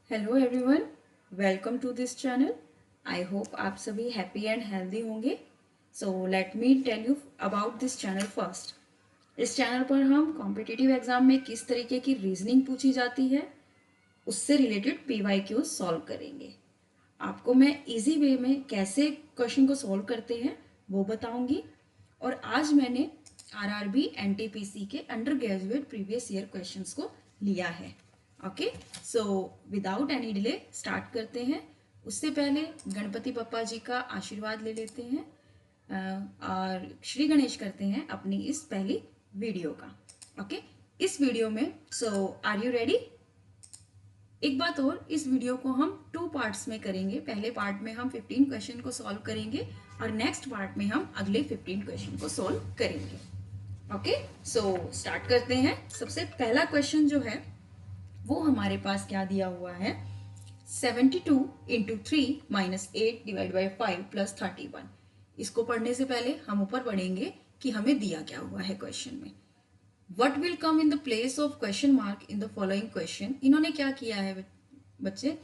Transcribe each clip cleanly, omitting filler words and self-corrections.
Hello everyone, welcome to this channel. I hope आप सभी happy and healthy होंगे। So let me tell you about this channel first. इस channel पर हम competitive exam में किस तरीके की रीजनिंग पूछी जाती है उससे रिलेटेड PYQ सॉल्व करेंगे। आपको मैं इजी वे में कैसे क्वेश्चन को सॉल्व करते हैं वो बताऊंगी। और आज मैंने RRB NTPC के under graduate previous year questions को लिया है। Okay, so without any delay start करते हैं। उससे पहले गणपति पप्पा जी का आशीर्वाद ले लेते हैं और श्री गणेश करते हैं अपनी इस पहली वीडियो का। ओके, इस वीडियो में आर यू रेडी? एक बात और, इस वीडियो को हम 2 पार्ट्स में करेंगे। पहले पार्ट में हम 15 क्वेश्चन को सॉल्व करेंगे और नेक्स्ट पार्ट में हम अगले 15 क्वेश्चन को सॉल्व करेंगे। ओके, सो स्टार्ट करते हैं। सबसे पहला क्वेश्चन जो है वो हमारे पास क्या दिया हुआ है, 72 into 3 minus 8 divide by 5 plus 31। इसको पढ़ने से पहले हम ऊपर पढ़ेंगे कि हमें दिया क्या हुआ है क्वेश्चन में। What will come in the place of question mark in the following question? इन्होंने क्या किया है बच्चे,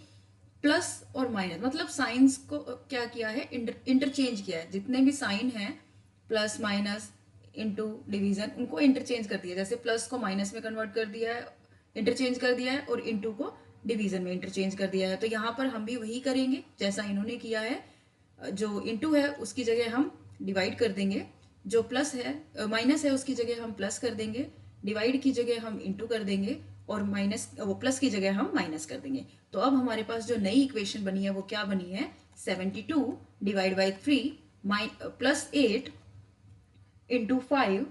प्लस और माइनस मतलब साइंस को क्या किया है, इंटरचेंज किया है। जितने भी साइन हैं प्लस माइनस इंटू डिवीजन उनको इंटरचेंज कर दिया। जैसे प्लस को माइनस में कन्वर्ट कर दिया है, इंटरचेंज कर दिया है, और इंटू को डिवीजन में इंटरचेंज कर दिया है। तो यहाँ पर हम भी वही करेंगे जैसा इन्होंने किया है। जो इंटू है उसकी जगह हम डिवाइड कर देंगे, जो प्लस है माइनस है उसकी जगह हम प्लस कर देंगे, डिवाइड की जगह हम इंटू कर देंगे, और माइनस वो प्लस की जगह हम माइनस कर देंगे। तो अब हमारे पास जो नई इक्वेशन बनी है वो क्या बनी है, 72 divide by 3 plus 8 into 5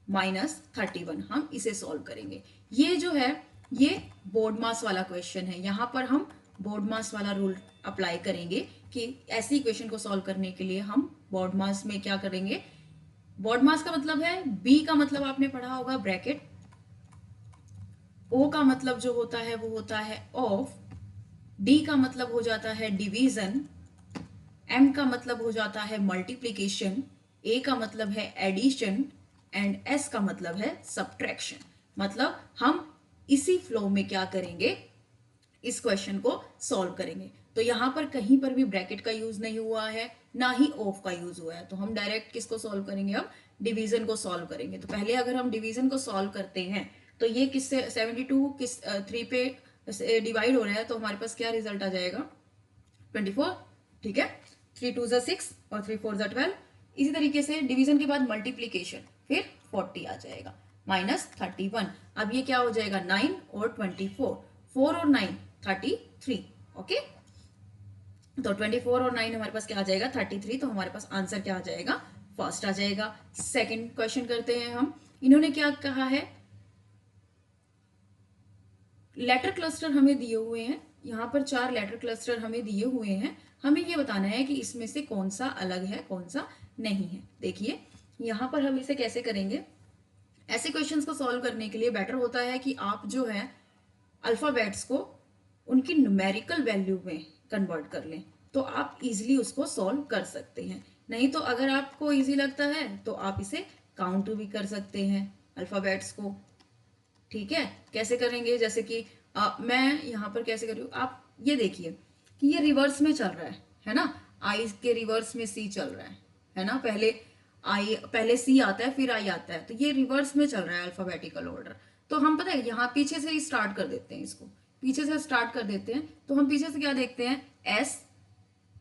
minus 31। हम इसे सॉल्व करेंगे। ये जो है ये बोर्ड मास वाला क्वेश्चन है। यहाँ पर हम बोर्ड मास वाला रूल अप्लाई करेंगे कि ऐसी इक्वेशन को सॉल्व करने के लिए हम बोर्ड मास में क्या करेंगे। बोर्ड मास का मतलब है, बी का मतलब आपने पढ़ा होगा ब्रैकेट, ओ का मतलब जो होता है वो होता है ऑफ, डी का मतलब हो जाता है डिवीजन, एम का मतलब हो जाता है मल्टीप्लीकेशन, ए का मतलब है एडिशन, एंड एस का मतलब है सब्ट्रैक्शन। मतलब हम इसी फ्लो में क्या करेंगे, इस क्वेश्चन को सॉल्व करेंगे। तो यहां पर कहीं पर भी ब्रैकेट का यूज नहीं हुआ है, ना ही ऑफ का यूज हुआ है। तो हम डायरेक्ट किसको सॉल्व करेंगे, हम डिवीजन को सॉल्व करेंगे। तो पहले अगर हम डिवीजन को सॉल्व करते हैं तो ये किससे 72 किस 3 पे डिवाइड हो रहा है, तो हमारे पास क्या रिजल्ट आ जाएगा, 24। ठीक है, 3 2 6 और 3 4 12। इसी तरीके से डिवीजन के बाद मल्टीप्लीकेशन, फिर 40 आ जाएगा माइनस 31। अब ये क्या हो जाएगा, 9 और 24, 4 और 9 33। ओके, तो 24 और 9 हमारे पास क्या आ जाएगा, 33। तो हमारे पास आंसर क्या आ जाएगा, फर्स्ट आ जाएगा। सेकंड क्वेश्चन करते हैं हम। इन्होंने क्या कहा है, लेटर क्लस्टर हमें दिए हुए हैं। यहाँ पर 4 लेटर क्लस्टर हमें दिए हुए हैं। हमें ये बताना है कि इसमें से कौन सा अलग है कौन सा नहीं है। देखिए यहाँ पर हम इसे कैसे करेंगे। ऐसे क्वेश्चंस को सॉल्व करने के लिए बेटर होता है कि आप जो है अल्फाबेट्स को उनकी न्यूमेरिकल वैल्यू में कन्वर्ट कर लें, तो आप इजीली उसको सॉल्व कर सकते हैं। नहीं तो अगर आपको इजी लगता है तो आप इसे काउंट भी कर सकते हैं अल्फाबेट्स को। ठीक है, कैसे करेंगे, जैसे कि मैं यहाँ पर कैसे कर रही हूँ, आप ये देखिए कि ये रिवर्स में चल रहा है ना। आई के रिवर्स में सी चल रहा है ना। पहले सी आता है फिर आई आता है, तो ये रिवर्स में चल रहा है अल्फाबेटिकल ऑर्डर। तो हम पता है यहाँ पीछे से ही स्टार्ट कर देते हैं, इसको पीछे से स्टार्ट कर देते हैं। तो हम पीछे से क्या देखते हैं,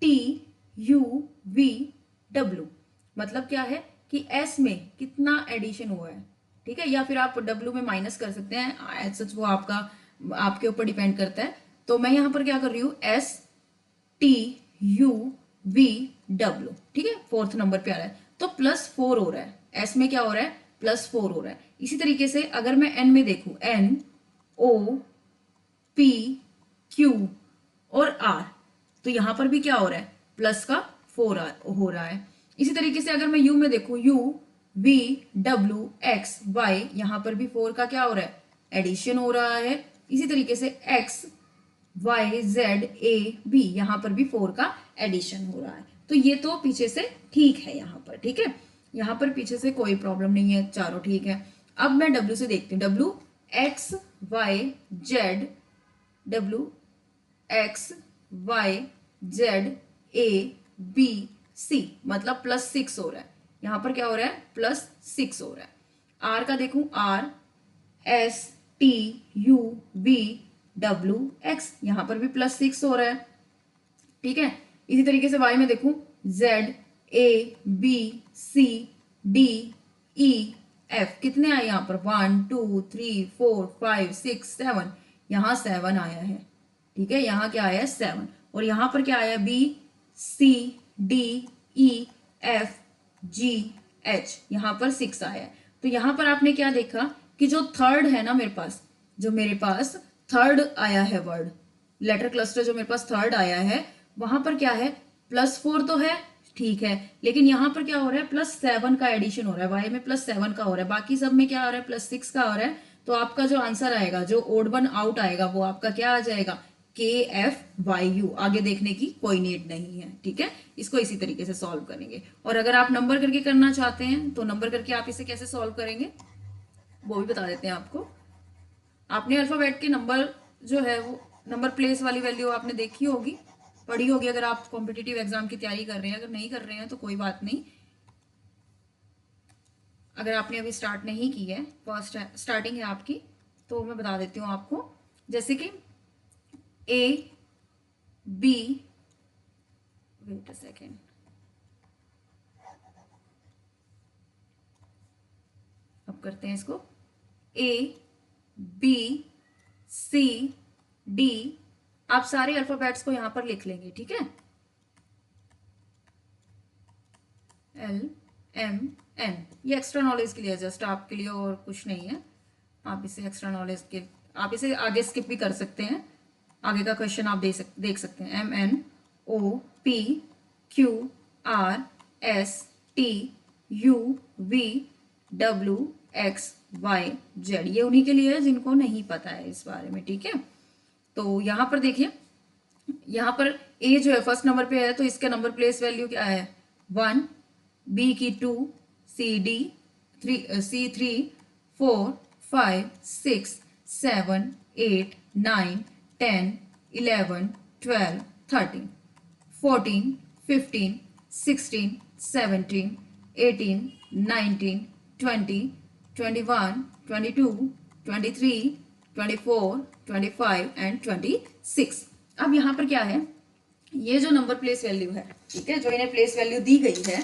STUVW। मतलब क्या है कि S में कितना एडिशन हुआ है। ठीक है, या फिर आप W में माइनस कर सकते हैं, सच वो आपके ऊपर डिपेंड करता है। तो मैं यहाँ पर क्या कर रही हूँ, STUVW। ठीक है, 4th नंबर पे आ रहा है तो +4 हो रहा है। S में क्या हो रहा है, +4 हो रहा है। इसी तरीके से अगर मैं N में देखूं, NOPQ और R, तो यहां पर भी क्या हो रहा है, प्लस का 4 हो रहा है। इसी तरीके से अगर मैं U में देखूं, UVWXY, यहां पर भी 4 का क्या हो रहा है, एडिशन हो रहा है। इसी तरीके से XYZAB, यहां पर भी 4 का एडिशन हो रहा है। तो ये तो पीछे से ठीक है यहां पर। ठीक है, यहां पर पीछे से कोई प्रॉब्लम नहीं है, चारों ठीक है। अब मैं W से देखती हूँ, WXYZ W X Y Z A B C, मतलब +6 हो रहा है। यहां पर क्या हो रहा है, +6 हो रहा है। आर का देखूं, R S T U V W x, यहां पर भी +6 हो रहा है। ठीक है, इसी तरीके से वाई में देखूं, Z A B C D E F, कितने आए यहाँ पर, 1 2 3 4 5 6 7, यहाँ 7 आया है। ठीक है, यहाँ क्या आया है, 7। और यहाँ पर क्या आया, B C D E F G H, यहाँ पर 6 आया है। तो यहाँ पर आपने क्या देखा कि जो थर्ड है ना मेरे पास, जो मेरे पास थर्ड आया है वर्ड, लेटर क्लस्टर जो मेरे पास थर्ड आया है, वहां पर क्या है, +4 तो है, ठीक है, लेकिन यहां पर क्या हो रहा है, +7 का एडिशन हो रहा है, वाई में +7 का हो रहा है, बाकी सब में क्या हो रहा है, +6 का हो रहा है। तो आपका जो आंसर आएगा, जो ओड वन आउट आएगा, वो आपका क्या आ जाएगा, KFYU। आगे देखने की कोई नीड नहीं है। ठीक है, इसको इसी तरीके से सॉल्व करेंगे। और अगर आप नंबर करके करना चाहते हैं तो नंबर करके आप इसे कैसे सॉल्व करेंगे वो भी बता देते हैं आपको। आपने अल्फाबेट के नंबर जो है वो नंबर प्लेस वाली वैल्यू आपने देखी होगी, पढ़ी होगी, अगर आप कॉम्पिटिटिव एग्जाम की तैयारी कर रहे हैं। अगर नहीं कर रहे हैं तो कोई बात नहीं, अगर आपने अभी स्टार्ट नहीं की है, फर्स्ट स्टार्टिंग है आपकी, तो मैं बता देती हूँ आपको। जैसे कि A B, wait a second, अब करते हैं इसको, ए बी सी डी, आप सारे अल्फाबेट्स को यहां पर लिख लेंगे। ठीक है, L M N, ये एक्स्ट्रा नॉलेज के लिए, जस्ट आपके लिए, और कुछ नहीं है। आप इसे एक्स्ट्रा नॉलेज के, आप इसे आगे स्किप भी कर सकते हैं, आगे का क्वेश्चन आप देख सकते हैं। MNOPQRSTUVWXYZ, ये उन्हीं के लिए है जिनको नहीं पता है इस बारे में। ठीक है, तो यहां पर देखिए, यहां पर ए जो है फर्स्ट नंबर पे है, तो इसका नंबर प्लेस वैल्यू क्या है, 1, बी की 2, सी डी 3, सी 3, 4 5 6 7 8 9 10 11 12 13 14 15 16 17 18 19 20 21 22 23 24 25 एंड 26। अब यहाँ पर क्या है, ये जो नंबर प्लेस वैल्यू है, ठीक है, जो इन्हें प्लेस वैल्यू दी गई है,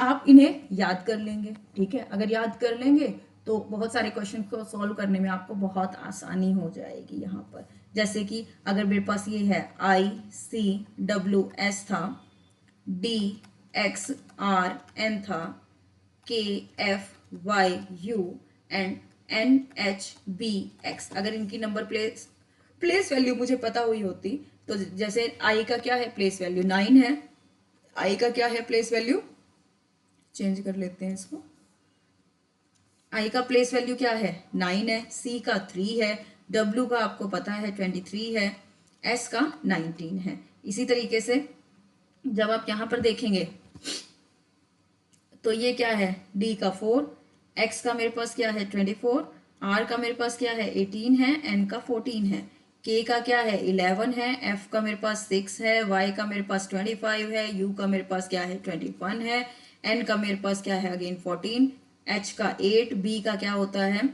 आप इन्हें याद कर लेंगे। ठीक है, अगर याद कर लेंगे तो बहुत सारे क्वेश्चन को सॉल्व करने में आपको बहुत आसानी हो जाएगी। यहाँ पर जैसे कि अगर मेरे पास ये है ICWS था, DXRN था, KFYU एंड NHBX, अगर इनकी नंबर प्लेस वैल्यू मुझे पता हुई होती, तो जैसे आई का क्या है, प्लेस वैल्यू 9 है, आई का क्या है प्लेस वैल्यू, चेंज कर लेते हैं इसको, आई का प्लेस वैल्यू क्या है, 9 है, सी का 3 है, डब्ल्यू का आपको पता है 23 है, एस का 19 है। इसी तरीके से जब आप यहां पर देखेंगे तो ये क्या है, डी का 4, एक्स का मेरे पास क्या है 24, आर का मेरे पास क्या है 18 है, एन का 14 है, के का क्या है 11 है, एफ का मेरे पास 6 है, वाई का मेरे पास 25 है, यू का मेरे पास क्या है 21 है, एन का मेरे पास क्या है अगेन 14, एच का 8, बी का क्या होता है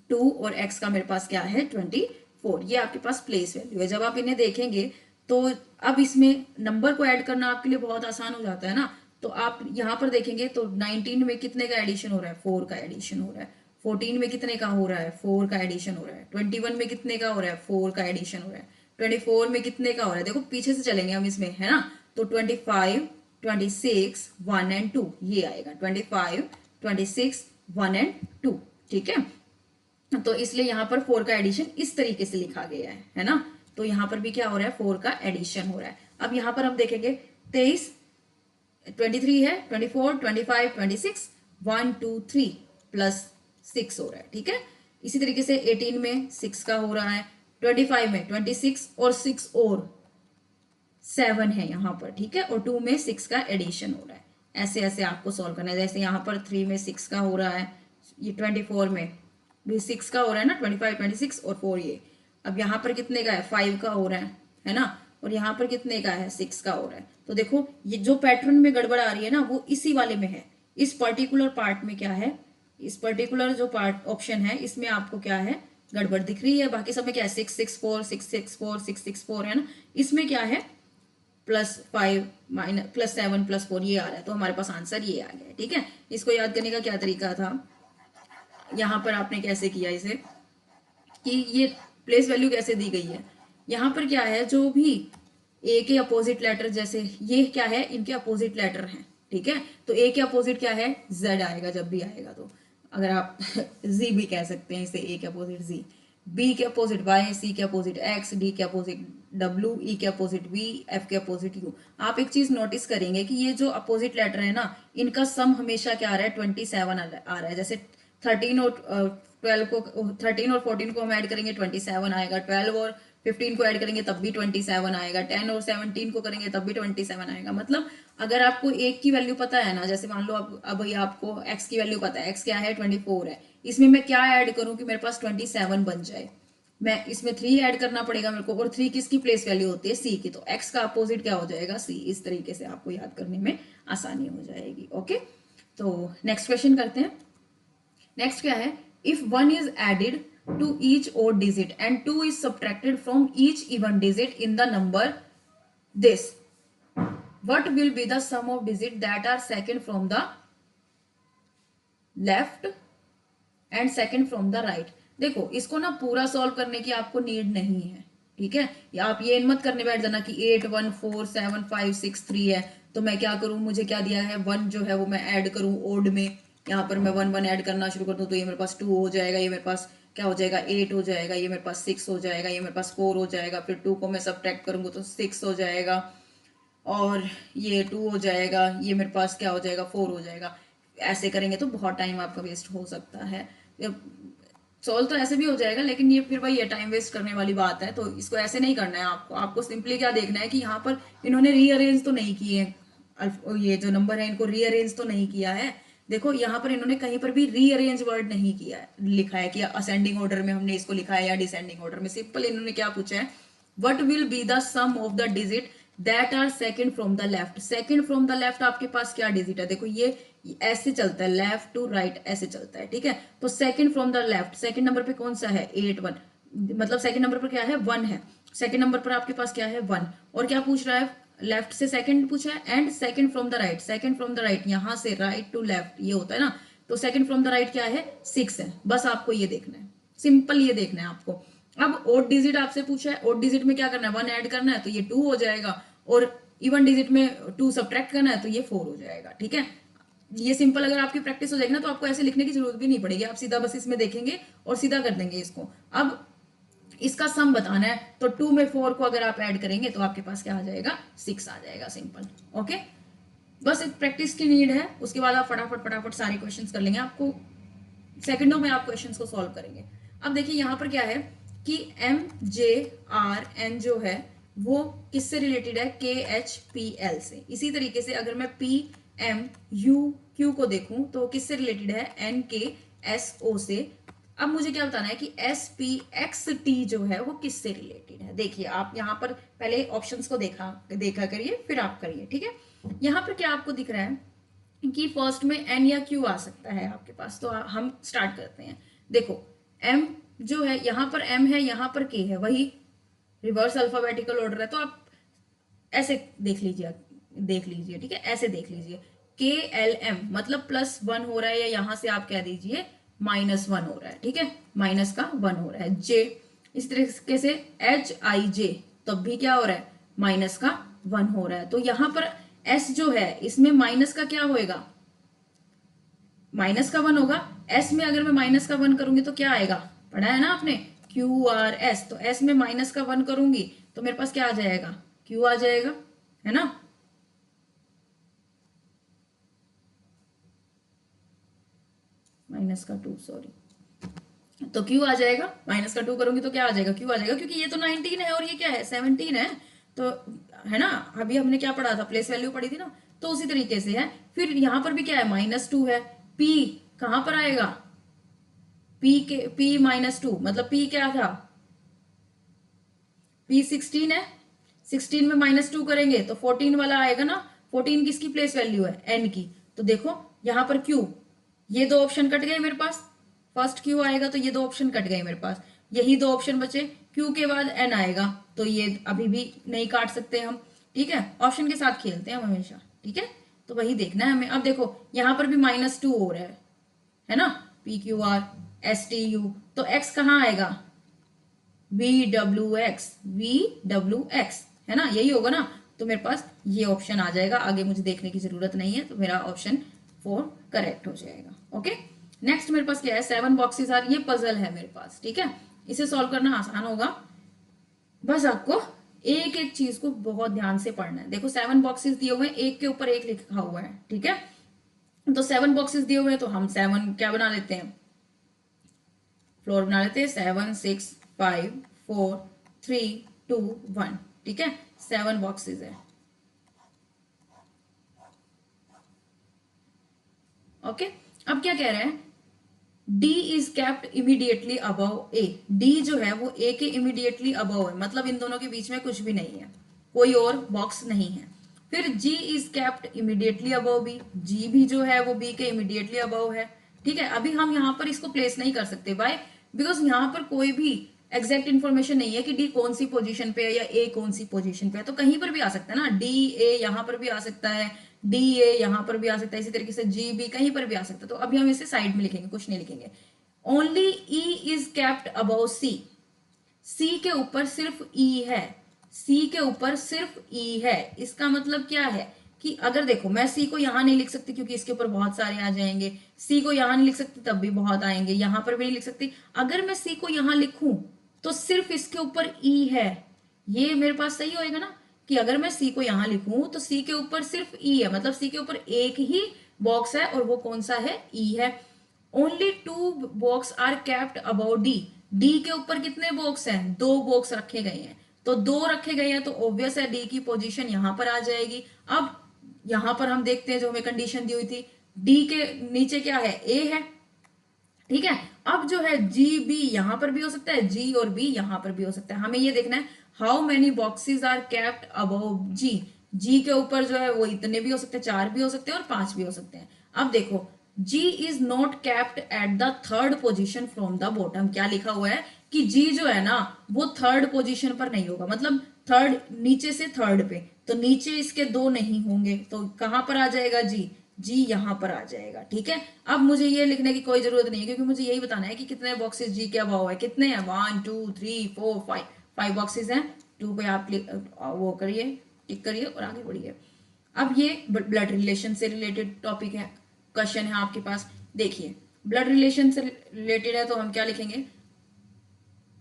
2, और एक्स का मेरे पास क्या है 24। ये आपके पास प्लेस वैल्यू है। जब आप इन्हें देखेंगे तो अब इसमें नंबर को ऐड करना आपके लिए बहुत आसान हो जाता है ना। तो आप यहाँ पर देखेंगे तो 19 में कितने का एडिशन हो रहा है, 4 का एडिशन हो रहा है, 14 में कितने का हो रहा है, 4 का एडिशन हो रहा है, 21 में कितने का हो रहा है, 4 का एडिशन हो रहा है, 24 में कितने का हो रहा है, देखो पीछे से चलेंगे हम इसमें, है ना। तो 25 26 1 एंड 2 ये आएगा, 25 26 1 एंड 2। ठीक है, तो इसलिए यहाँ पर 4 का एडिशन इस तरीके से लिखा गया है ना। तो यहाँ पर भी क्या हो रहा है, 4 का एडिशन हो रहा है। अब यहाँ पर हम देखेंगे 23 23 है, 24 25 26 1 2 3 प्लस 6 हो रहा है। ठीक है, इसी तरीके से 18 में 6 का हो रहा है, 25 में 26 और 6 और 7 है यहाँ पर। ठीक है, और 2 में 6 का एडिशन हो रहा है। ऐसे ऐसे आपको सॉल्व करना है। जैसे यहाँ पर 3 में 6 का हो रहा है, ये 24 में भी 6 का हो रहा है ना, 25 26 और 4 ये, अब यहाँ पर कितने का है, 5 का हो रहा है ना, और यहाँ पर कितने का है, 6 का हो रहा है। तो देखो ये जो पैटर्न में गड़बड़ आ रही है ना वो इसी वाले में है, इस पर्टिकुलर पार्ट में क्या है, इस पर्टिकुलर जो पार्ट ऑप्शन है इसमें आपको क्या है, गड़बड़ दिख रही है। बाकी सब में क्या है, 6 6 4 6 6 4 6 6 4 है ना, इसमें क्या है +5 माइनस +7 +4 ये आ रहा है, तो हमारे पास आंसर ये आ गया है। ठीक है, इसको याद करने का क्या तरीका था, यहाँ पर आपने कैसे किया इसे, कि ये प्लेस वैल्यू कैसे दी गई है, यहाँ पर क्या है, जो भी ए के अपोजिट लेटर, जैसे ये क्या है, इनके अपोजिट लेटर हैं। ठीक है, तो ए के अपोजिट क्या है, जेड आएगा जब भी आएगा, तो अगर आप जी भी कह सकते हैं इसे, ए के अपोजिट जी, बी के अपोजिट वाई, सी के अपोजिट एक्स, डी के अपोजिट डब्ल्यू, ई के अपोजिट वी, एफ के अपोजिट यू। आप एक चीज नोटिस करेंगे कि ये जो अपोजिट लेटर है ना, इनका सम हमेशा क्या आ रहा है, 27 आ रहा है। जैसे 13 और 12 को, 13 और 14 को हम ऐड करेंगे 27 आएगा, 12 और 15 को ऐड करेंगे तब भी 27 आएगा, 10 और 17 को करेंगे तब भी 27 आएगा। मतलब अगर आपको एक की वैल्यू पता है ना, जैसे मान लो अब ये आपको x की वैल्यू पता है, x क्या है, 24 है, इसमें मैं क्या ऐड करूं कि मेरे पास 27 बन जाए, मैं इसमें 3 ऐड करना पड़ेगा मेरे को, और 3 किसकी प्लेस वैल्यू होती है, c की, तो x का अपोजिट क्या हो जाएगा, c। इस तरीके से आपको याद करने में आसानी हो जाएगी। ओके, तो नेक्स्ट क्वेश्चन करते हैं। नेक्स्ट क्या है, if 1 is added to each odd digit and 2 is subtracted from each even digit in the number this, what will be the sum of digit that are second from the left and second from the right। देखो इसको ना पूरा solve करने की आपको need नहीं है। ठीक है, या आप ये मत करने बैठ जाना कि 8 1 4 7 5 6 3 है, तो मैं क्या करूं, मुझे क्या दिया है, 1 जो है वो मैं ऐड करूं ओड में, यहाँ पर मैं 1 1 ऐड करना शुरू कर दूं, तो ये मेरे पास 2 हो जाएगा, ये मेरे पास क्या हो जाएगा, 8 हो जाएगा, ये मेरे पास 6 हो जाएगा, ये मेरे पास 4 हो जाएगा, फिर 2 को मैं सब्ट्रैक्ट करूंगा तो 6 हो जाएगा, और ये 2 हो जाएगा, ये मेरे पास क्या हो जाएगा, 4 हो जाएगा। ऐसे करेंगे तो बहुत टाइम आपका वेस्ट हो सकता है। सॉल्व तो ऐसे भी हो जाएगा, लेकिन ये फिर वही है, टाइम वेस्ट करने वाली बात है, तो इसको ऐसे नहीं करना है आपको। आपको सिंपली क्या देखना है कि यहाँ पर इन्होंने रीअरेंज तो नहीं किए हैं, ये जो नंबर है इनको रीअरेंज तो नहीं किया है। देखो यहाँ पर इन्होंने कहीं पर भी रीअरेंज वर्ड नहीं किया है, लिखा है कि असेंडिंग ऑर्डर में हमने इसको लिखा है या डिसेंडिंग ऑर्डर में। सिंपल इन्होंने क्या पूछा है, what will be the sum of the digit that are second from the left. Second from the left आपके पास क्या डिजिट है, देखो ये ऐसे चलता है, लेफ्ट टू राइट ऐसे चलता है। ठीक है, तो second from the left, second number पे कौन सा है, 8 1, मतलब सेकंड नंबर पर क्या है, 1 है। सेकंड नंबर पर आपके पास क्या है, 1, और क्या पूछ रहा है, लेफ्ट से सेकंड पूछा है, and second from the right, second from the right यहां से राइट टू लेफ्ट ये होता है ना, तो सेकंड फ्रॉम द राइट क्या है, 6 है। बस आपको ये देखना है, सिंपल ये देखना है आपको। अब ओड डिजिट आपसे पूछा है, ओड डिजिट में क्या करना है, 1 ऐड करना है तो ये 2 हो जाएगा, और इवन डिजिट में 2 सब्ट्रैक्ट करना है तो ये 4 हो जाएगा। ठीक है, ये सिंपल अगर आपकी प्रैक्टिस हो जाएगी ना तो आपको ऐसे लिखने की जरूरत भी नहीं पड़ेगी, आप सीधा बस इसमें देखेंगे और सीधा कर देंगे इसको। अब इसका सम बताना है, तो 2 में 4 को अगर आप ऐड करेंगे तो आपके पास क्या आ जाएगा, 6 आ जाएगा, सिंपल। ओके, बस एक प्रैक्टिस की नीड है, उसके बाद आप फटाफट फटाफट सारे क्वेश्चंस कर लेंगे, आपको सेकंडों में आप क्वेश्चंस को सॉल्व करेंगे। अब देखिए यहाँ पर क्या है कि एम जे आर एन जो है वो किससे रिलेटेड है, के एच पी एल से। इसी तरीके से अगर मैं पी एम यू क्यू को देखूं तो किससे रिलेटेड है, एन के एस ओ से। अब मुझे क्या बताना है कि एस पी एक्स टी जो है वो किससे रिलेटेड है। देखिए आप यहाँ पर पहले ऑप्शंस को देखा करिए फिर आप करिए। ठीक है, यहाँ पर क्या आपको दिख रहा है कि फर्स्ट में एन या क्यू आ सकता है आपके पास, तो हम स्टार्ट करते हैं। देखो एम जो है, यहाँ पर एम है, यहाँ पर के है, वही रिवर्स अल्फाबेटिकल ऑर्डर है, तो आप ऐसे देख लीजिए। ठीक है, ऐसे देख लीजिए, के एल एम मतलब +1 हो रहा है, या यहां से आप कह दीजिए -1 हो रहा है। ठीक है, माइनस का 1 हो रहा है। जे इस तरीके से एच आई जे, तब भी क्या हो रहा है, माइनस का 1 हो रहा है। तो यहां पर एस जो है इसमें माइनस का क्या होएगा, माइनस का 1 होगा। एस में अगर मैं माइनस का 1 करूंगी तो क्या आएगा, पढ़ा है ना आपने, क्यू आर एस, तो एस में माइनस का 1 करूंगी तो मेरे पास क्या आ जाएगा, क्यू आ जाएगा, है ना। -2 सॉरी, तो क्यू आ जाएगा, -2 करूंगी तो क्या आ जाएगा, क्यू आ जाएगा, क्योंकि ये तो 19 है और ये क्या है 17 है, तो है ना। अभी हमने क्या पढ़ा था, प्लेस वैल्यू पढ़ी थी ना, तो उसी तरीके से है। फिर यहां पर भी क्या है, -2 है, पी कहां पर आएगा, पी -2 मतलब पी क्या था, P 16 है, 16 में -2 करेंगे तो 14 वाला आएगा ना। 14 किसकी प्लेस वैल्यू है, n की। तो देखो यहाँ पर Q, ये दो ऑप्शन कट गए मेरे पास, फर्स्ट Q आएगा तो ये दो ऑप्शन कट गए मेरे पास, यही दो ऑप्शन बचे। Q के बाद n आएगा तो ये अभी भी नहीं काट सकते हम, ठीक है। ऑप्शन के साथ खेलते हैं हम हमेशा, ठीक है। तो वही देखना है हमें। अब देखो यहाँ पर भी -2 हो रहा है ना, PQR STU, तो x कहाँ आएगा, VWX है ना, यही होगा ना। तो मेरे पास ये ऑप्शन आ जाएगा, आगे मुझे देखने की जरूरत नहीं है, तो मेरा ऑप्शन 4 करेक्ट हो जाएगा। ओके, नेक्स्ट मेरे पास क्या है, 7 बॉक्सेस आर, ये पजल है मेरे पास, ठीक है। इसे सॉल्व करना आसान होगा, बस आपको एक एक चीज को बहुत ध्यान से पढ़ना है। देखो 7 बॉक्सेस दिए हुए हैं, एक के ऊपर एक लिखा हुआ है, ठीक है। तो 7 बॉक्सेस दिए हुए हैं तो हम 7 क्या बना लेते हैं, फ्लोर बना लेते हैं। 7 6 5 4 3 2 1, ठीक है। 7 बॉक्सेस है, ओके। अब क्या कह रहे हैं, D is kept immediately above A, D जो है वो A के इमीडिएटली अबव है, मतलब इन दोनों के बीच में कुछ भी नहीं है, कोई और बॉक्स नहीं है। फिर G is kept immediately above B, G भी जो है वो B के इमीडिएटली अबव है, ठीक है। अभी हम यहाँ पर इसको प्लेस नहीं कर सकते, बाय बिकॉज यहाँ पर कोई भी एग्जैक्ट इन्फॉर्मेशन नहीं है कि डी कौन सी पोजीशन पे है या ए कौन सी पोजीशन पे है। तो कहीं पर भी आ सकता है ना, डी ए यहाँ पर भी आ सकता है, डी ए यहाँ पर भी आ सकता है, इसी तरीके से जी बी कहीं पर भी आ सकता है। तो अभी हम इसे साइड में लिखेंगे, कुछ नहीं लिखेंगे। Only E is kept above C, C के ऊपर सिर्फ ई है, सी के ऊपर सिर्फ ई है। इसका मतलब क्या है कि अगर देखो मैं सी को यहां नहीं लिख सकती क्योंकि इसके ऊपर बहुत सारे आ जाएंगे, सी को यहां नहीं लिख सकती तब भी बहुत आएंगे, यहां पर भी नहीं लिख सकती। अगर मैं सी को यहां लिखूं तो सिर्फ इसके ऊपर ई है, ये मेरे पास सही होएगा ना, कि अगर मैं सी को यहां लिखूं तो सी के ऊपर सिर्फ ई है, मतलब सी के ऊपर एक ही बॉक्स है और वो कौन सा है, ई है। Only 2 box are kept about D, D के ऊपर कितने बॉक्स हैं, 2 बॉक्स रखे गए हैं, तो 2 रखे गए हैं तो ऑब्वियस है डी की पोजीशन यहां पर आ जाएगी। अब यहां पर हम देखते हैं जो हमें कंडीशन दी हुई थी, डी के नीचे क्या है, ए है, ठीक है। अब जो है जी बी यहां पर भी हो सकता है, जी और बी यहां पर भी हो सकता है। हमें ये देखना है how many boxes are kept above G, G के ऊपर जो है वो इतने भी हो सकते हैं, 4 भी हो सकते हैं और 5 भी हो सकते हैं। अब देखो G is not kept at the third position from the bottom, क्या लिखा हुआ है कि जी जो है ना वो थर्ड पोजिशन पर नहीं होगा, मतलब थर्ड नीचे से थर्ड पे, तो नीचे इसके 2 नहीं होंगे, तो कहां पर आ जाएगा जी, जी यहां पर आ जाएगा, ठीक है। अब मुझे ये लिखने की कोई जरूरत नहीं है क्योंकि मुझे यही बताना है कि कितने बॉक्सेस जी के अबाव है, कितने हैं 1 2 3 4 5, 5 बॉक्सेस हैं। 2 पे आप वो करिए, टिक करिए और आगे बढ़िए। अब ये ब्लड रिलेशन से रिलेटेड टॉपिक है, क्वेश्चन है आपके पास। देखिए ब्लड रिलेशन से रिलेटेड है तो हम क्या लिखेंगे,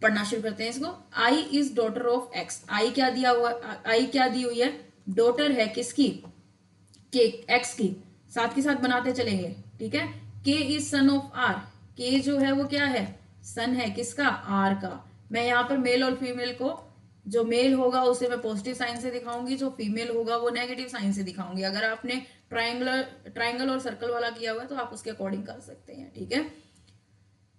पढ़ना शुरू करते हैं इसको। I is daughter of x, आई क्या दिया हुआ, आई क्या दी हुई है, डॉटर है किसकी, के, एक्स की, साथ के साथ बनाते चलेंगे, ठीक है। के इज सन ऑफ आर, के जो है वो क्या है, सन है किसका, आर का। मैं यहाँ पर मेल और फीमेल को, जो मेल होगा उसे मैं पॉजिटिव साइन से दिखाऊंगी, जो फीमेल होगा वो नेगेटिव साइन से दिखाऊंगी। अगर आपने ट्राइंगल और सर्कल वाला किया हुआ है तो आप उसके अकॉर्डिंग कर सकते हैं, ठीक है।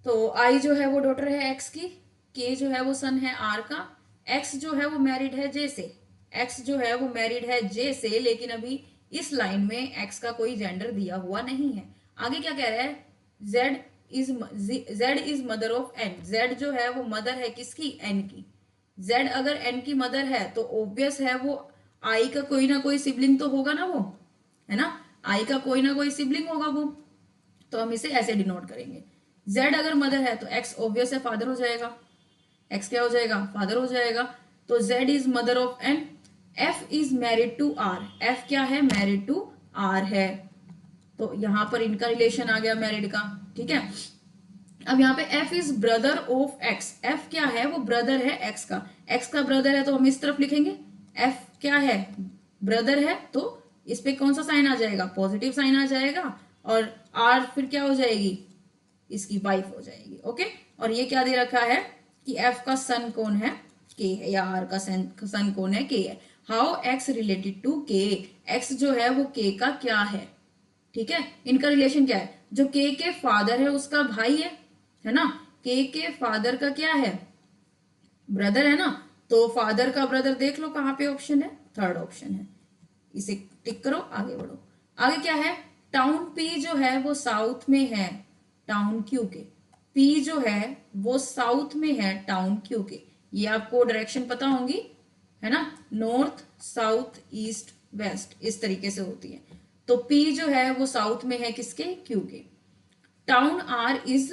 तो आई जो है वो डॉटर है एक्स की, के जो है वो सन है आर का, एक्स जो है वो मैरिड है जे से, एक्स जो है वो मैरिड है जे से, लेकिन अभी इस लाइन में एक्स का कोई जेंडर दिया हुआ नहीं है। आगे क्या कह रहा है, Z is mother of N, Z जो है वो मदर है किसकी, एन की। जेड अगर एन की मदर है तो ऑब्वियस है वो आई का कोई ना कोई सिबलिंग तो होगा ना, वो है ना, आई का कोई ना कोई सिबलिंग होगा वो, तो हम इसे ऐसे डिनोट करेंगे। जेड अगर मदर है तो एक्स ऑब्वियस है फादर हो जाएगा, एक्स क्या हो जाएगा, फादर हो जाएगा। तो Z is mother of N, F is married to R, F क्या है, मैरिड टू आर है, तो यहां पर इनका रिलेशन आ गया मैरिड का, ठीक है। अब यहाँ पे F is brother of x, F क्या है, वो ब्रदर है एक्स का, एक्स का ब्रदर है तो हम इस तरफ लिखेंगे, एफ क्या है, ब्रदर है, तो इस पे कौन सा साइन आ जाएगा, पॉजिटिव साइन आ जाएगा, और आर फिर क्या हो जाएगी, इसकी वाइफ हो जाएगी, ओके। और ये क्या दे रखा है कि एफ का सन कौन है, के है, या आर का सन कौन है, के है। हाउ एक्स रिलेटेड टू के, एक्स जो है वो के का क्या है, ठीक है। इनका रिलेशन क्या है, जो के फादर है उसका भाई है ना, के फादर का क्या है, ब्रदर है ना, तो फादर का ब्रदर देख लो कहाँ पे ऑप्शन है, थर्ड ऑप्शन है, इसे टिक करो, आगे बढ़ो। आगे क्या है, टाउन पी जो है वो साउथ में है टाउन क्यू के, पी जो है वो साउथ में है टाउन क्यू के। ये आपको डायरेक्शन पता होंगी, है ना, नॉर्थ साउथ ईस्ट वेस्ट इस तरीके से होती है। तो पी जो है वो साउथ में है किसके, क्यू के। Town R is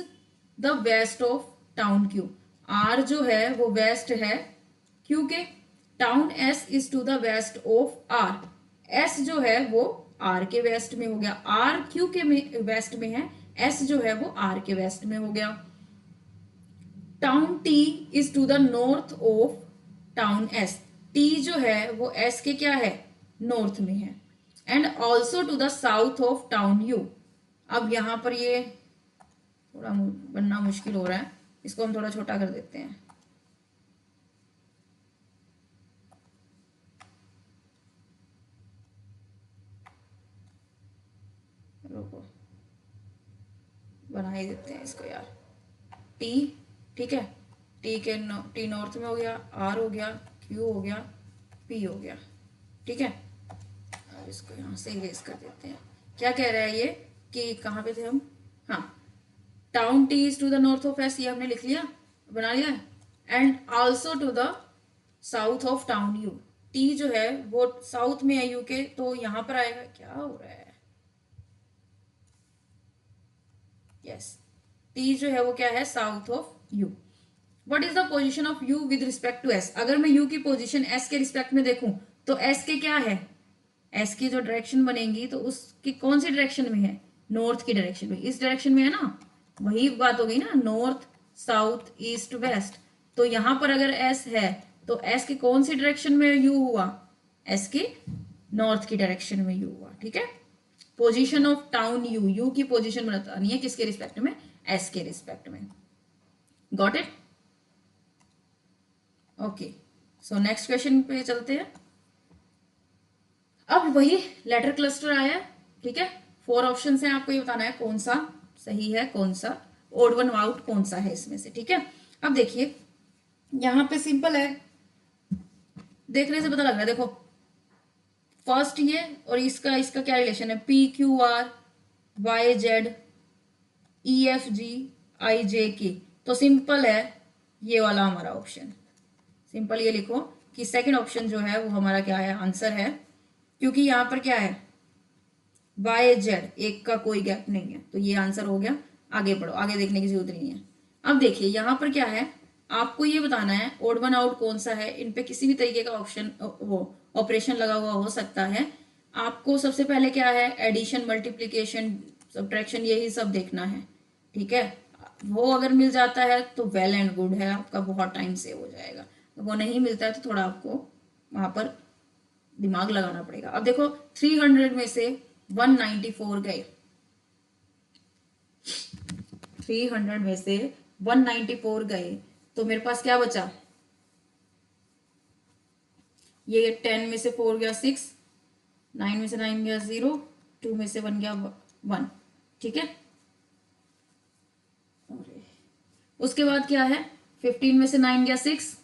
the west of town Q, R जो है वो वेस्ट है क्यू के। Town S is to the west of R, S जो है वो आर के वेस्ट में हो गया, आर क्यू के में वेस्ट में है, एस जो है वो आर के वेस्ट में हो गया। Town T is to the north of town S, T जो है वो एस के क्या है, नॉर्थ में है। And also to the south of town U. अब यहां पर ये थोड़ा बनना मुश्किल हो रहा है, इसको हम थोड़ा छोटा कर देते हैं। रुको, बना ही देते हैं इसको यार। टी, ठीक है, टी के टी नॉर्थ में हो गया, आर हो गया, क्यू हो गया, पी हो गया, ठीक है। अब इसको यहाँ से इरेज कर देते हैं। क्या कह रहा है ये कि कहाँ पे थे हम, हाँ, town T is to the north of S, ये हमने लिख लिया, बना लिया है। And also to the south of town U, T जो है वो साउथ में है यू के, तो यहाँ पर आएगा, क्या हो रहा है, यस, टी जो है वो क्या है, south of U. What is the position of U with respect to S, अगर मैं यू की पोजिशन एस के रिस्पेक्ट में देखूं तो एस के क्या है, एस की जो डायरेक्शन बनेगी तो उसकी कौन सी डायरेक्शन में है, नॉर्थ की डायरेक्शन में, इस डायरेक्शन में है ना, वही बात होगी ना, नॉर्थ साउथ ईस्ट वेस्ट। तो यहां पर अगर एस है तो एस की कौन सी डायरेक्शन में यू हुआ, एस की नॉर्थ की डायरेक्शन में यू हुआ, ठीक है। Position of town you, you की पोजीशन बतानी है किसके रिस्पेक्ट में, एस के रिस्पेक्ट में। Got it, okay. So next question पे चलते हैं। अब वही लेटर क्लस्टर आया है, ठीक है, 4 ऑप्शन हैं, आपको ये बताना है कौन सा सही है, कौन सा ओड वन आउट कौन सा है इसमें से, ठीक है। अब देखिए यहां पे सिंपल है, देखने से पता लग रहा है, देखो फर्स्ट ये और इसका इसका क्या रिलेशन है, P Q R Y Z E F G I J K, तो सिंपल है ये वाला हमारा ऑप्शन। सिंपल ये लिखो कि सेकंड ऑप्शन जो है वो हमारा क्या है, आंसर है, क्योंकि यहां पर क्या है, वाई जेड एक का कोई गैप नहीं है, तो ये आंसर हो गया। आगे बढ़ो, आगे देखने की जरूरत नहीं है। अब देखिए यहां पर क्या है, आपको ये बताना है ओड वन आउट कौन सा है, इन पे किसी भी तरीके का ऑप्शन वो ऑपरेशन लगा हुआ हो सकता है। आपको सबसे पहले क्या है, एडिशन मल्टीप्लीकेशन सब्ट्रैक्शन यही सब देखना है, ठीक है। वो अगर मिल जाता है तो वेल एंड गुड है, आपका बहुत टाइम सेव हो जाएगा। वो नहीं मिलता है तो थोड़ा आपको वहां पर दिमाग लगाना पड़ेगा। अब देखो 300 में से 194 गए, 300 में से 194 गए, तो मेरे पास क्या बचा, ये 10 में से 4 गया 6, 9 में से 9 गया 0, 2 में से 1 गया 1, ठीक है। उसके बाद क्या है, 15 में से 9 गया 6,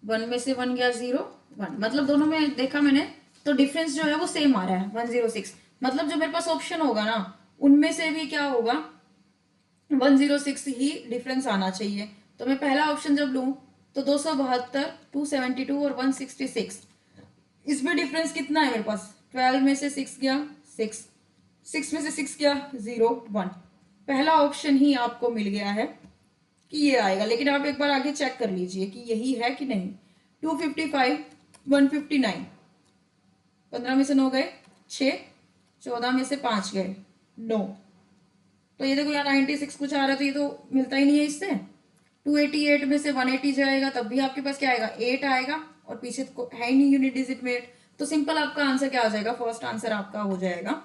1 में से 1 गया 0 1, मतलब दोनों में देखा मैंने तो डिफरेंस जो है वो सेम आ रहा है 106, मतलब जो मेरे पास ऑप्शन होगा ना उनमें से भी क्या होगा, 106 ही डिफरेंस आना चाहिए। तो मैं पहला ऑप्शन जब लूं तो 272, 272 और 166, इसमें डिफरेंस कितना है मेरे पास, 12 में से 6 गया 6, 6 में से 6 गया 0 1, पहला ऑप्शन ही आपको मिल गया है कि ये आएगा। लेकिन आप एक बार आगे चेक कर लीजिए कि यही है कि नहीं। 255, 159, 15 में से 9 गए 6, 14 में से 5 गए 9, तो ये देखो यहाँ 96 कुछ आ रहा है, तो ये तो मिलता ही नहीं है इससे। 288 में से 180 जाएगा तब भी आपके पास क्या आएगा, 8 आएगा, और पीछे तो है ही नहीं यूनिट डिजिट में 8, तो सिंपल आपका आंसर क्या आ जाएगा, फर्स्ट आंसर आपका हो जाएगा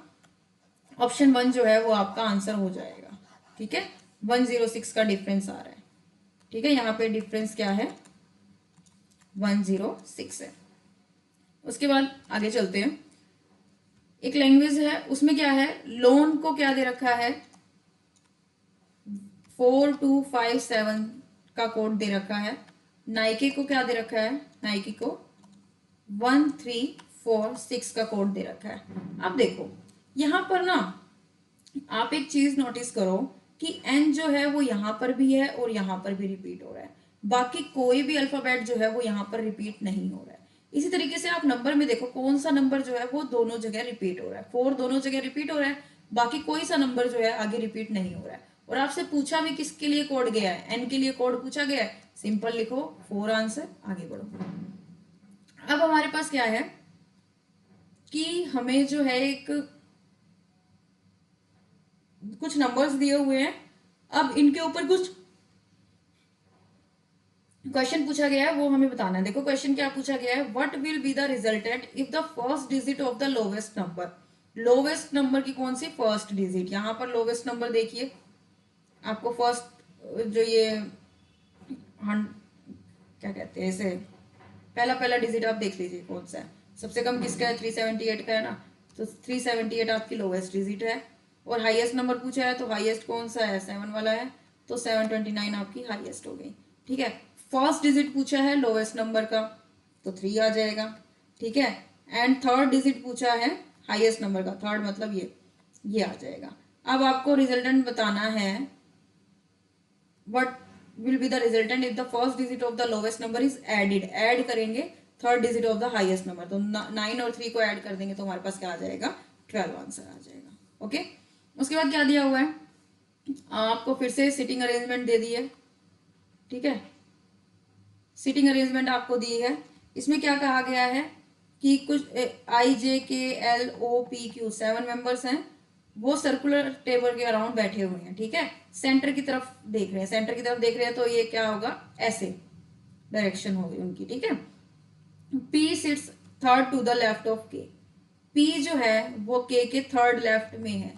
ऑप्शन 1 जो है वो आपका आंसर हो जाएगा, ठीक है। 106 का डिफरेंस आ रहा है, ठीक है, यहाँ पे डिफरेंस क्या है, 106 है। उसके बाद आगे चलते हैं, एक लैंग्वेज है उसमें क्या है, लोन को क्या दे रखा है, 4257 का कोड दे रखा है, नाइके को क्या दे रखा है, नाइके को 1346 का कोड दे रखा है। अब देखो यहाँ पर ना आप एक चीज नोटिस करो कि एन जो है वो यहाँ पर भी है और यहाँ पर भी रिपीट हो रहा है, बाकी कोई भी अल्फाबेट जो है वो यहाँ पर रिपीट नहीं हो रहा है। इसी तरीके से आप नंबर में देखो कौन सा नंबर जो है वो दोनों जगह रिपीट हो रहा है, 4 दोनों जगह रिपीट हो रहा है, बाकी कोई सा नंबर जो है आगे रिपीट नहीं हो रहा है। और आपसे पूछा भी किसके लिए कोड गया है, एन के लिए कोड पूछा गया है, सिंपल लिखो 4 आंसर, आगे बढ़ो। अब हमारे पास क्या है कि हमें जो है एक कुछ नंबर्स दिए हुए हैं, अब इनके ऊपर कुछ क्वेश्चन पूछा गया है वो हमें बताना है। देखो क्वेश्चन क्या पूछा गया है, what will be the resultant if the first digit of the lowest number, lowest number की कौन सी फर्स्ट डिजिट, यहाँ पर लोवेस्ट नंबर देखिए आपको फर्स्ट जो ये क्या कहते हैं इसे, पहला पहला डिजिट आप देख लीजिए कौन सा है, सबसे कम किसका है 378 का है ना, तो 378 आपकी लोवेस्ट डिजिट है। और हाईएस्ट नंबर पूछा है तो हाईएस्ट कौन सा है, 7 वाला है, तो 729 आपकी हाईएस्ट हो गई। ठीक है, फर्स्ट डिजिट पूछा है लोवेस्ट नंबर का तो 3 आ जाएगा। ठीक है, एंड थर्ड डिजिट पूछा है हाईएस्ट नंबर का, थर्ड मतलब ये आ जाएगा। अब आपको रिजल्टेंट बताना है, what will be the resultant if the first digit of the lowest number is added, add करेंगे third digit of the highest number, तो 9 और 3 को ऐड कर देंगे तो हमारे पास क्या आ जाएगा, 12 आंसर आ जाएगा। ओके, उसके बाद क्या दिया हुआ है, आपको फिर से सिटिंग अरेंजमेंट दे दी है। ठीक है, सिटिंग अरेंजमेंट आपको दी है, इसमें क्या कहा गया है कि कुछ IJKLOPQ 7 मेंबर्स हैं, वो सर्कुलर टेबल के अराउंड बैठे हुए हैं। ठीक है, सेंटर की तरफ देख रहे हैं, सेंटर की तरफ देख रहे हैं तो ये क्या होगा, ऐसे डायरेक्शन होगी उनकी। ठीक है, P sits third to the left of K, P जो है वो K के थर्ड लेफ्ट में है,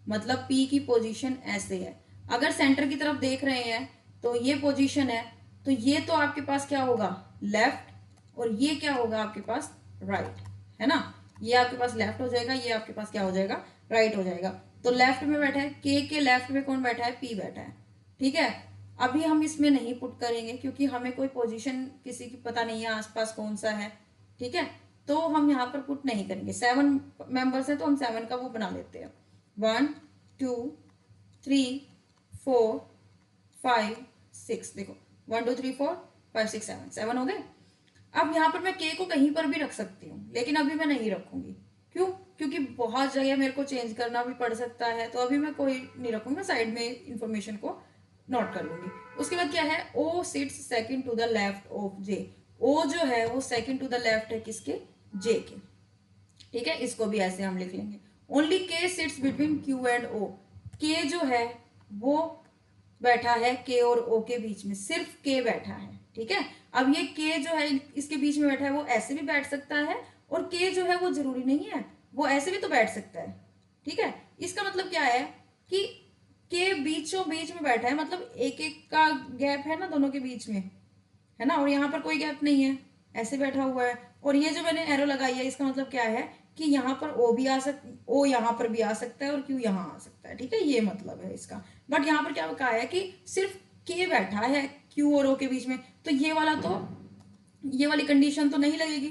मतलब P की पोजीशन ऐसे है। अगर सेंटर की तरफ देख रहे हैं तो ये पोजीशन है, तो ये तो आपके पास क्या होगा लेफ्ट, और ये क्या होगा आपके पास राइट, है ना, ये आपके पास लेफ्ट हो जाएगा, ये आपके पास क्या हो जाएगा राइट हो जाएगा। तो लेफ्ट में बैठा है K के लेफ्ट में कौन बैठा है, P बैठा है। ठीक है, अभी हम इसमें नहीं पुट करेंगे क्योंकि हमें कोई पोजीशन किसी की पता नहीं है आसपास कौन सा है। ठीक है, तो हम यहाँ पर पुट नहीं करेंगे, 7 मेंबर्स है तो हम 7 का वो बना लेते हैं, 1 2 3 4 5 6, देखो 1 2 3 4 5 6 7, 7 हो गए। अब यहाँ पर मैं K को कहीं पर भी रख सकती हूँ, लेकिन अभी मैं नहीं रखूंगी, क्यों, क्योंकि बहुत जगह मेरे को चेंज करना भी पड़ सकता है, तो अभी मैं कोई नहीं रखूंगा, साइड में इंफॉर्मेशन को नोट कर लूंगी। उसके बाद क्या है, O sits second to the left of J, O जो है वो सेकंड टू द लेफ्ट है किसके, J के। ठीक है, इसको भी ऐसे हम लिख लेंगे। Only K sits between Q and O, K जो है वो बैठा है K और O के बीच में, सिर्फ K बैठा है। ठीक है, अब ये K जो है इसके बीच में बैठा है, वो ऐसे भी बैठ सकता है, और K जो है वो जरूरी नहीं है, वो ऐसे भी तो बैठ सकता है। ठीक है, इसका मतलब क्या है कि के बीचों बीच में बैठा है, मतलब एक एक का गैप है ना दोनों के बीच में, है ना, और यहाँ पर कोई गैप नहीं है, ऐसे बैठा हुआ है। और ये जो मैंने एरो लगाई है इसका मतलब क्या है कि यहाँ पर ओ भी आ सकता, ओ यहाँ पर भी आ सकता है और क्यू यहाँ आ सकता है। ठीक है, ये मतलब है इसका। बट यहाँ पर क्या कहा है कि सिर्फ के बैठा है क्यू और ओ के बीच में, तो ये वाला तो ये वाली कंडीशन तो नहीं लगेगी,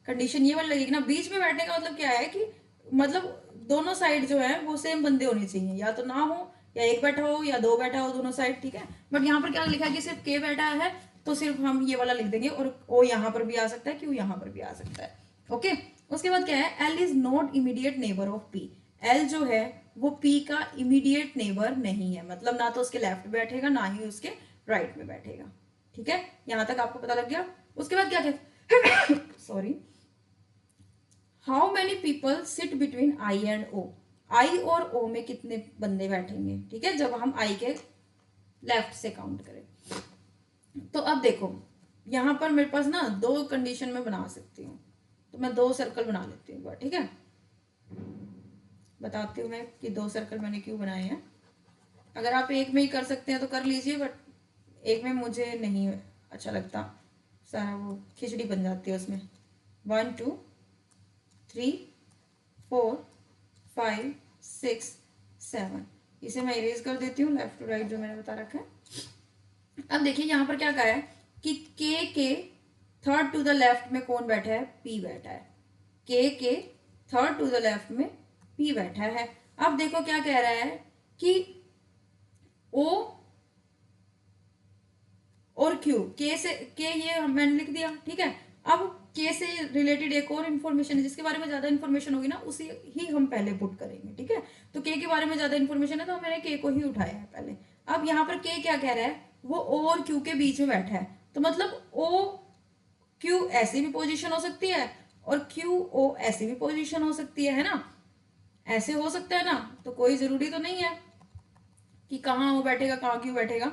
कंडीशन ये वाली लगेगी ना। बीच में बैठने का मतलब क्या है कि मतलब दोनों साइड जो है वो सेम बंदे होने चाहिए, या तो ना हो या एक बैठा हो या दो बैठा हो, दोनों साइड। ठीक है, बट यहाँ पर क्या लिखा है कि सिर्फ के बैठा है, तो सिर्फ हम ये वाला लिख देंगे, और ओ यहाँ पर भी आ सकता है, क्यू यहाँ पर भी आ सकता है। ओके, उसके बाद क्या है, L is not immediate neighbour of P, L जो है वो पी का इमीडिएट नेबर नहीं है, मतलब ना तो उसके लेफ्ट बैठेगा ना ही उसके राइट में बैठेगा। ठीक है, यहां तक आपको पता लग गया। उसके बाद क्या कहते sorry, how many people sit between I and O, I और ओ में कितने बंदे बैठेंगे। ठीक है, जब हम आई के लेफ्ट से काउंट करें। तो अब देखो यहां पर मेरे पास ना दो कंडीशन में बना सकती हूँ, तो मैं 2 सर्कल बना लेती हूँ। ठीक है, बताती हूँ मैं कि 2 सर्कल मैंने क्यों बनाए हैं। अगर आप एक में ही कर सकते हैं तो कर लीजिए, बट एक में मुझे नहीं अच्छा लगता, सारा वो खिचड़ी बन जाती है उसमें। 1 2 3 4 5 6 7, इसे मैं इरेज कर देती हूँ लेफ्ट टू राइट जो मैंने बता रखा है। अब देखिए यहाँ पर क्या कहा है, कि के थर्ड टू द लेफ्ट में कौन बैठा है, पी बैठा है। के थर्ड टू द लेफ्ट में पी बैठा है। अब देखो क्या कह रहा है कि ओ और क्यू, के से के ये मैंने लिख दिया, ठीक है। अब के से रिलेटेड एक और इन्फॉर्मेशन है जिसके बारे में ज्यादा इन्फॉर्मेशन होगी ना उसी ही हम पहले पुट करेंगे, ठीक है। तो के बारे में ज्यादा इन्फॉर्मेशन है तो मैंने के को ही उठाया है पहले। अब यहाँ पर के क्या कह रहा है, वो ओ और क्यू के बीच में बैठा है, तो मतलब ओ क्यू ऐसी भी पोजीशन हो सकती है और क्यू ओ ऐसी भी पोजीशन हो सकती है ना, ऐसे हो सकता है ना। तो कोई जरूरी तो नहीं है कि कहाँ ओ बैठेगा कहाँ क्यू बैठेगा।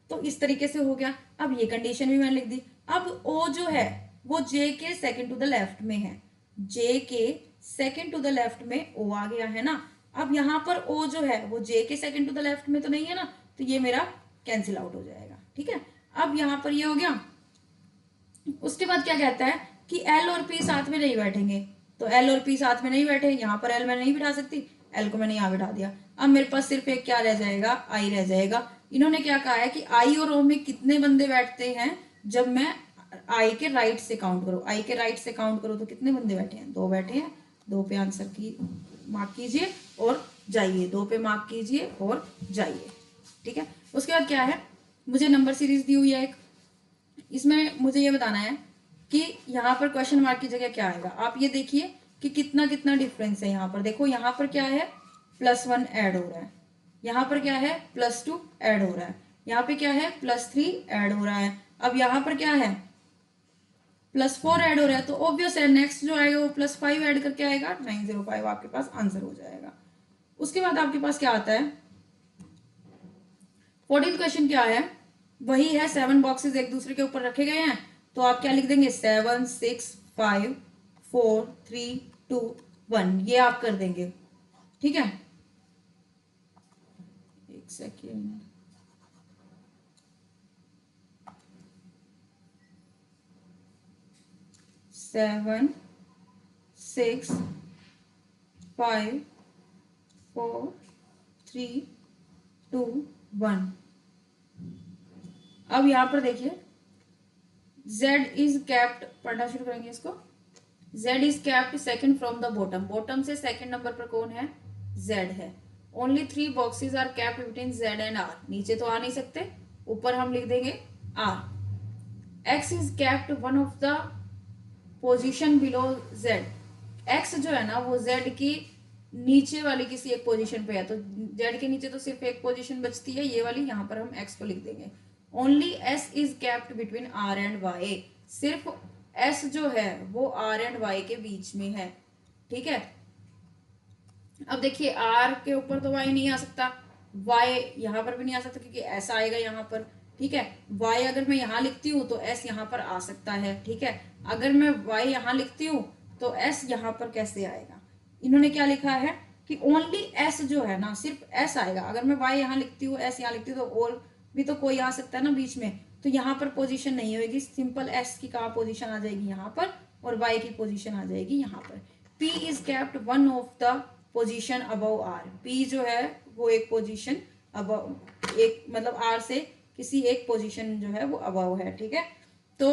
तो इस तरीके से हो गया। अब ये कंडीशन भी मैंने लिख दी। अब ओ जो है वो जे के सेकंड टू द लेफ्ट में है, जे के सेकंड टू द लेफ्ट में ओ आ गया है ना। अब यहाँ पर ओ जो है वो जे के सेकंड टू द लेफ्ट में तो नहीं है ना, तो ये मेरा कैंसिल आउट हो जाएगा, ठीक है। अब यहाँ पर ये हो गया। उसके बाद क्या कहता है कि एल और पी साथ में नहीं बैठेंगे, तो एल और पी साथ में नहीं बैठे, यहाँ पर एल मैं नहीं बिठा सकती, एल को मैंने यहाँ बिठा दिया। अब मेरे पास सिर्फ एक क्या रह जाएगा, आई रह जाएगा। इन्होंने क्या कहा है कि आई और ओ में कितने बंदे बैठते हैं, जब मैं आई के राइट से काउंट करूँ, आई के राइट से काउंट करूँ तो कितने बंदे बैठे हैं, दो बैठे हैं। दो पे आंसर की मार्क कीजिए और जाइए, दो पे मार्क कीजिए और जाइए, ठीक है। उसके बाद क्या है, मुझे नंबर सीरीज दी हुई है एक, इसमें मुझे ये बताना है कि यहाँ पर क्वेश्चन मार्क की जगह क्या आएगा। आप ये देखिए कि कितना कितना डिफरेंस है। यहाँ पर देखो, यहाँ पर क्या है, +1 ऐड हो रहा है, यहाँ पर क्या है, +2 ऐड हो रहा है, यहाँ पे क्या है, +3 ऐड हो रहा है। अब यहाँ पर क्या है, +4 ऐड हो रहा है, तो ऑब्वियस है नेक्स्ट जो आएगा वो +5 ऐड करके आएगा, 905 आपके पास आंसर हो जाएगा। उसके बाद आपके पास क्या आता है, 14th क्वेश्चन क्या है, वही है, 7 बॉक्सेस एक दूसरे के ऊपर रखे गए हैं, तो आप क्या लिख देंगे, 7 6 5 4 3 2 1, ये आप कर देंगे, ठीक है। एक सेकेंड, सेवन 6 5 4 3 2 1। अब यहां पर देखिए, z इज कैप्ट, पढ़ना शुरू करेंगे इसको। z is kept second from the bottom, bottom से सेकंड नंबर पर कौन है, z है। Only 3 boxes are kept between z and r, नीचे तो आ नहीं सकते, ऊपर हम लिख देंगे r। x is kept one of the position below z, x जो है ना वो z की नीचे वाली किसी एक पोजीशन पे है, तो z के नीचे तो सिर्फ एक पोजीशन बचती है, ये वाली, यहाँ पर हम x को लिख देंगे। Only s is kept between r and y, सिर्फ s जो है वो r एंड y के बीच में है, ठीक है। अब देखिए r के ऊपर तो y नहीं आ सकता, y यहाँ पर भी नहीं आ सकता क्योंकि s आएगा यहाँ पर, ठीक है। y अगर मैं यहाँ लिखती हूँ तो s यहाँ पर आ सकता है, ठीक है। अगर मैं y यहाँ लिखती हूँ तो s यहाँ पर कैसे आएगा। इन्होंने क्या लिखा है कि ओनली s जो है ना, सिर्फ s आएगा। अगर मैं y यहाँ लिखती हूँ, s यहाँ लिखती हूँ, तो और भी तो कोई आ सकता है ना बीच में, तो यहाँ पर पोजीशन नहीं होगी, सिंपल s की कहाँ पोजीशन आ जाएगी, यहाँ पर, और y की पोजीशन आ जाएगी यहाँ पर। p is kept one of the position above r, p जो है वो एक पोजीशन अबव, एक मतलब r से किसी एक पोजीशन जो है वो अबव है, ठीक है। तो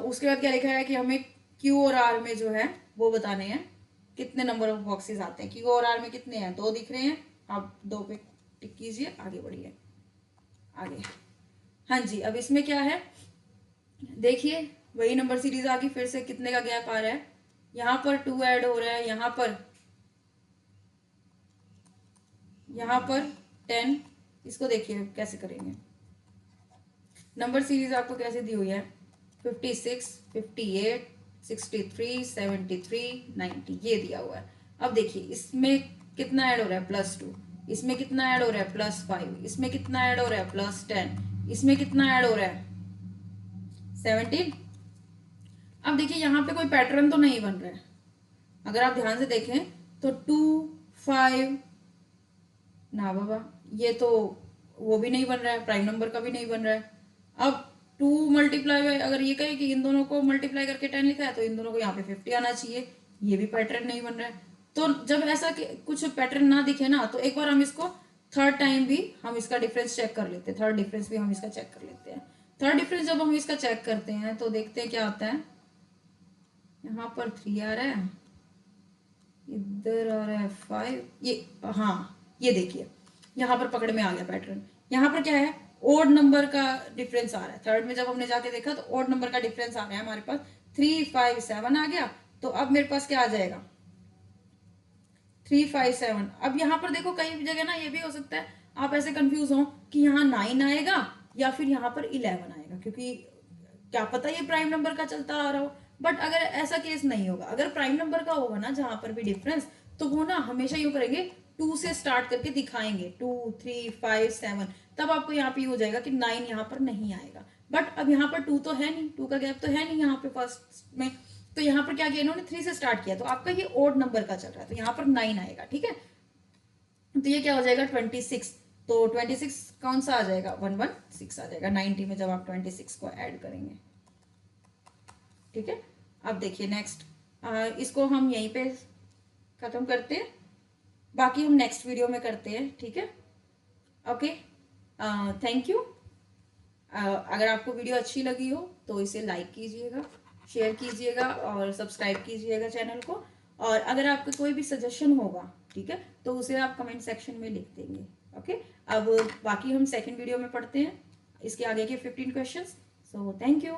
उसके बाद क्या लिखा है कि हमें q और r में जो है वो बताने हैं कितने नंबर ऑफ बॉक्सेस आते हैं। q और r में कितने हैं, 2 दिख रहे हैं, आप 2 पे टिक कीजिए, आगे बढ़िए आगे। हाँ जी, अब इसमें क्या है, देखिए वही नंबर सीरीज आ गई, फिर से कितने का गैप आ रहा है, यहाँ पर 2 ऐड हो रहा है, यहाँ पर 10, इसको देखिए कैसे करेंगे। नंबर सीरीज आपको कैसे दी हुई है, 56 58 63 73 90, ये दिया हुआ है। अब देखिए इसमें कितना ऐड हो रहा है, +2, इसमें कितना ऐड हो रहा है, +5, इसमें कितना ऐड हो रहा है, +10, इसमें कितना ऐड हो रहा है, 17। अब देखिए यहाँ पे कोई पैटर्न तो नहीं बन रहा है, अगर आप ध्यान से देखें तो 2 5 ना बाबा, ये तो वो भी नहीं बन रहा है, प्राइम नंबर का भी नहीं बन रहा है। अब 2 मल्टीप्लाई बाय, अगर ये कहे कि इन दोनों को मल्टीप्लाई करके 10 लिखा है तो इन दोनों को यहाँ पे 50 आना चाहिए, ये भी पैटर्न नहीं बन रहा है। तो जब ऐसा कुछ पैटर्न ना दिखे ना, तो एक बार हम इसको थर्ड टाइम भी हम इसका डिफरेंस चेक कर लेते हैं, थर्ड डिफरेंस भी हम इसका चेक कर लेते हैं। थर्ड डिफरेंस जब हम इसका चेक करते हैं तो देखते हैं क्या आता है। यहाँ पर 3 आ रहा है, इधर आ रहा है 5, ये हाँ ये देखिए यहाँ पर पकड़ में आ गया पैटर्न। यहाँ पर क्या है, ओड नंबर का डिफरेंस आ रहा है। थर्ड में जब हमने जाके देखा तो ओड नंबर का डिफरेंस आ रहा है हमारे पास, 3 5 7 आ गया। तो अब मेरे पास क्या आ जाएगा, 3 5 7। अब यहाँ पर देखो कई जगह ना ये भी हो सकता है आप ऐसे कंफ्यूज हो कि यहाँ 9 आएगा या फिर यहाँ पर 11 आएगा, क्योंकि क्या पता ये प्राइम नंबर का चलता आ रहा हो। बट अगर ऐसा केस नहीं होगा, अगर प्राइम नंबर का होगा ना जहां पर भी डिफरेंस, तो वो ना हमेशा यूं करेंगे, 2 से स्टार्ट करके दिखाएंगे, 2 3 5 7। तब आपको यहाँ पे हो जाएगा कि 9 यहाँ पर नहीं आएगा। बट अब यहाँ पर 2 तो है नहीं, 2 का गैप तो है नहीं यहाँ पे फर्स्ट में। तो यहाँ पर क्या किया इन्होंने, 3 से स्टार्ट किया, तो आपका ये ओड नंबर का चल रहा है, तो यहाँ पर 9 आएगा। ठीक है, तो ये क्या हो जाएगा 26। तो 26 कौन सा आ जाएगा, 116 आ जाएगा 90 में जब आप 26 को ऐड करेंगे। ठीक है, अब देखिए नेक्स्ट, इसको हम यहीं पे खत्म करते हैं, बाकी हम नेक्स्ट वीडियो में करते हैं। ठीक है, ओके, थैंक यू। अगर आपको वीडियो अच्छी लगी हो तो इसे लाइक कीजिएगा, शेयर कीजिएगा और सब्सक्राइब कीजिएगा चैनल को। और अगर आपका कोई भी सजेशन होगा, ठीक है, तो उसे आप कमेंट सेक्शन में लिख देंगे। ओके, अब बाकी हम सेकंड वीडियो में पढ़ते हैं इसके आगे के 15 क्वेश्चंस। So thank you.